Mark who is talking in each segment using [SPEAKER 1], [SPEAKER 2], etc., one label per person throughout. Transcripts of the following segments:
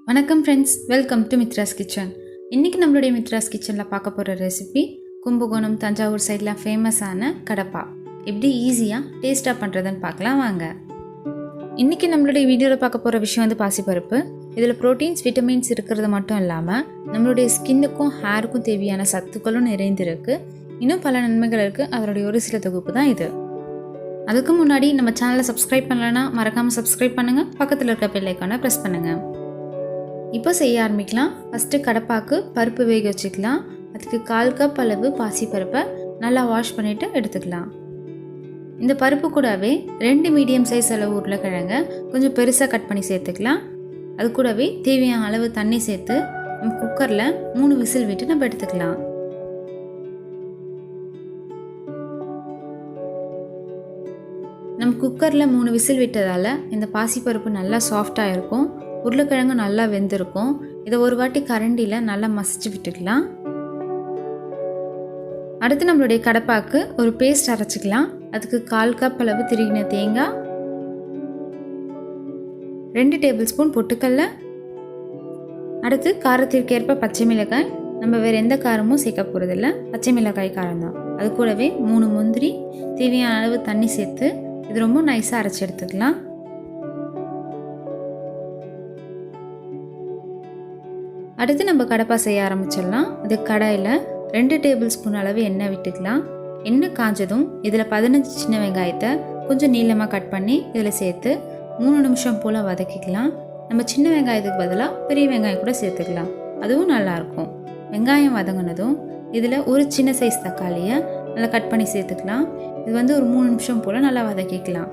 [SPEAKER 1] வணக்கம் friends, welcome to Mithras kitchen. இன்றைக்கி நம்மளுடைய மித்ராஸ் கிச்சனில் பார்க்க போகிற ரெசிபி கும்பகோணம் தஞ்சாவூர் சைடில் ஃபேமஸான கடப்பா. எப்படி ஈஸியாக டேஸ்ட்டாக பண்ணுறதுன்னு பார்க்கலாம் வாங்க. இன்றைக்கி நம்மளுடைய வீடியோவில் பார்க்க போகிற விஷயம் வந்து பாசிப்பருப்பு. இதில் ப்ரோட்டீன்ஸ், விட்டமின்ஸ் இருக்கிறது மட்டும் இல்லாமல் நம்மளுடைய ஸ்கின்னுக்கும் ஹேருக்கும் தேவையான சத்துக்களும் நிறைந்திருக்கு. இன்னும் பல நன்மைகள் இருக்குது. அதனுடைய ஒரு சில தொகுப்பு தான் இது. அதுக்கு முன்னாடி நம்ம சேனலை சப்ஸ்கிரைப் பண்ணலைன்னா மறக்காமல் சப்ஸ்கிரைப் பண்ணுங்கள். பக்கத்தில் இருக்க பெல் ஐக்கானை ப்ரெஸ் பண்ணுங்கள். இப்போ செய்ய ஆரம்பிக்கலாம். ஃபஸ்ட்டு கடப்பாக்கு பருப்பு வேக வச்சுக்கலாம். அதுக்கு 1/4 கப் அளவு பாசிப்பருப்பை நல்லா வாஷ் பண்ணிவிட்டு எடுத்துக்கலாம். இந்த பருப்பு கூடவே 2 மீடியம் சைஸ் அளவு உருளைக்கிழங்க கொஞ்சம் பெருசாக கட் பண்ணி சேர்த்துக்கலாம். அது கூடவே தேவையான அளவு தண்ணி சேர்த்து நம்ம குக்கரில் 3 விசில் விட்டு நம்ம எடுத்துக்கலாம். நம்ம குக்கரில் 3 விசில் விட்டதால் இந்த பாசிப்பருப்பு நல்லா சாஃப்டாக இருக்கும். உருளைக்கிழங்கு நல்லா வெந்திருக்கும். இதை ஒரு வாட்டி கரண்டியில் நல்லா மசிச்சு விட்டுக்கலாம். அடுத்து நம்மளுடைய கடப்பாக்கு ஒரு பேஸ்ட் அரைச்சிக்கலாம். அதுக்கு 1/4 கப் அளவு திருகின தேங்காய், 2 டேபிள் ஸ்பூன் பொட்டுக்கடலை, அடுத்து காரத்திற்கேற்ப பச்சை மிளகாய். நம்ம வேறு எந்த காரமும் சேர்க்க போகிறதில்ல, பச்சை மிளகாய் காரம் தான். அது கூடவே 3 முந்திரி, தேவையான அளவு தண்ணி சேர்த்து இது ரொம்ப நைஸாக அரைச்சி எடுத்துக்கலாம். அடுத்து நம்ம கடப்பா செய்ய ஆரம்பிச்சிடலாம். இது கடாயில் 2 டேபிள் ஸ்பூன் அளவு எண்ணெய் விட்டுக்கலாம். எண்ணெய் காஞ்சதும் இதில் 15 சின்ன வெங்காயத்தை கொஞ்சம் நீளமாக கட் பண்ணி இதில் சேர்த்து 3 நிமிஷம் போல் வதக்கிக்கலாம். நம்ம சின்ன வெங்காயத்துக்கு பதிலாக பெரிய வெங்காயம் கூட சேர்த்துக்கலாம், அதுவும் நல்லாயிருக்கும். வெங்காயம் வதங்கினதும் இதில் ஒரு சின்ன சைஸ் தக்காளியை நல்லா கட் பண்ணி சேர்த்துக்கலாம். இது வந்து ஒரு 3 நிமிஷம் போல் நல்லா வதக்கிக்கலாம்.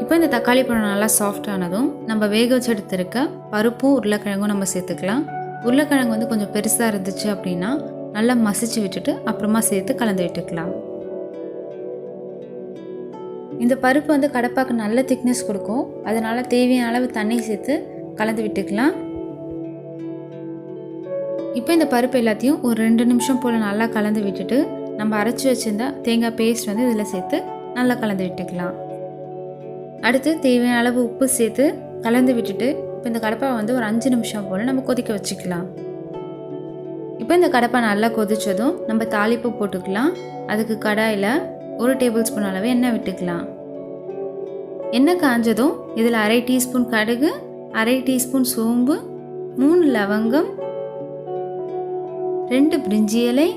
[SPEAKER 1] இப்போ இந்த தக்காளி பழம் நல்லா சாஃப்டானதும் நம்ம வேக வச்சு எடுத்துருக்க பருப்பும் உருளைக்கிழங்கும் நம்ம சேர்த்துக்கலாம். உருளைக்கிழங்கு வந்து கொஞ்சம் பெருசாக இருந்துச்சு அப்படின்னா நல்லா மசிச்சு விட்டுட்டு அப்புறமா சேர்த்து கலந்து விட்டுக்கலாம். இந்த பருப்பு வந்து கடப்பாக்கு நல்ல திக்னஸ் கொடுக்கும். அதனால் தேவையான அளவு தண்ணி சேர்த்து கலந்து விட்டுக்கலாம். இப்போ இந்த பருப்பு எல்லாத்தையும் ஒரு 2 நிமிஷம் போல் நல்லா கலந்து விட்டுட்டு நம்ம அரைச்சி வச்சுருந்த தேங்காய் பேஸ்ட் வந்து இதில் சேர்த்து நல்லா கலந்து விட்டுக்கலாம். அடுத்து தேவையான அளவு உப்பு சேர்த்து கலந்து விட்டுட்டு இப்போ இந்த கடப்பா வந்து ஒரு 5 நிமிஷம் போல் நம்ம கொதிக்க வச்சுக்கலாம். இப்போ இந்த கடப்பா நல்லா கொதித்ததும் நம்ம தாளிப்பு போட்டுக்கலாம். அதுக்கு கடாயில் 1 டேபிள் ஸ்பூன் அளவு எண்ணெய் விட்டுக்கலாம். எண்ணெய் காஞ்சதும் இதில் 1/2 டீஸ்பூன் கடுகு, 1/2 டீஸ்பூன் சோம்பு, 3 லவங்கம், 2 பிரிஞ்சி இலை,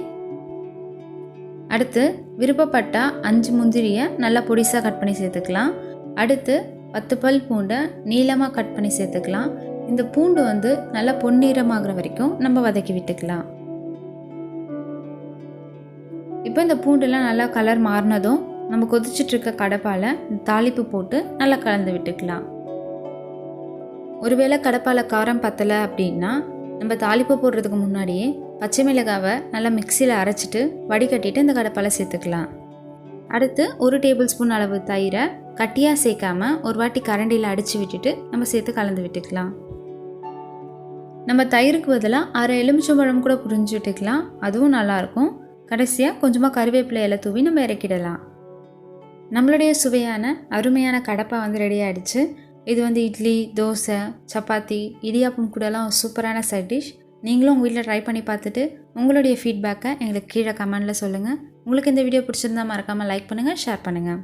[SPEAKER 1] அடுத்து விருப்பப்பட்டா 5 முந்திரியை நல்லா பொடிசாக கட் பண்ணி சேர்த்துக்கலாம். அடுத்து 10 பல் பூண்டை நீளமாக கட் பண்ணி சேர்த்துக்கலாம். இந்த பூண்டு வந்து நல்லா பொன்னிறமாகிற வரைக்கும் நம்ம வதக்கி விட்டுக்கலாம். இப்போ இந்த பூண்டெல்லாம் நல்லா கலர் மாறினதும் நம்ம கொதிச்சுட்ருக்க கடப்பால் தாளிப்பு போட்டு நல்லா கலந்து விட்டுக்கலாம். ஒருவேளை கடப்பால் காரம் பத்தலை அப்படின்னா நம்ம தாளிப்பு போடுறதுக்கு முன்னாடியே பச்சை மிளகாவை நல்லா மிக்சியில் அரைச்சிட்டு வடிகட்டிட்டு இந்த கடப்பால் சேர்த்துக்கலாம். அடுத்து 1 டேபிள் ஸ்பூன் அளவு தயிரை கட்டியாக சேர்க்காம ஒரு வாட்டி கரண்டியில் அடித்து விட்டுட்டு நம்ம சேர்த்து கலந்து விட்டுக்கலாம். நம்ம தயிருக்கு பதிலாக 1/2 எலுமிச்சம்பழம் கூட புரிஞ்சு விட்டுக்கலாம், அதுவும் நல்லாயிருக்கும். கடைசியாக கொஞ்சமாக கருவேப்பிலை இலை தூவி நம்ம இறக்கிடலாம். நம்மளுடைய சுவையான அருமையான கடப்பா வந்து ரெடி ஆகிடுச்சு. இது வந்து இட்லி, தோசை, சப்பாத்தி, இடியாப்பம் கூடலாம் சூப்பரான சைட் டிஷ். நீங்களும் உங்கள் வீட்டில் ட்ரை பண்ணி பார்த்துட்டு உங்களுடைய ஃபீட்பேக்கை எங்களுக்கு கீழே கமெண்டில் சொல்லுங்கள். உங்களுக்கு இந்த வீடியோ பிடிச்சிருந்தா மறக்காமல் லைக் பண்ணுங்கள், ஷேர் பண்ணுங்கள்.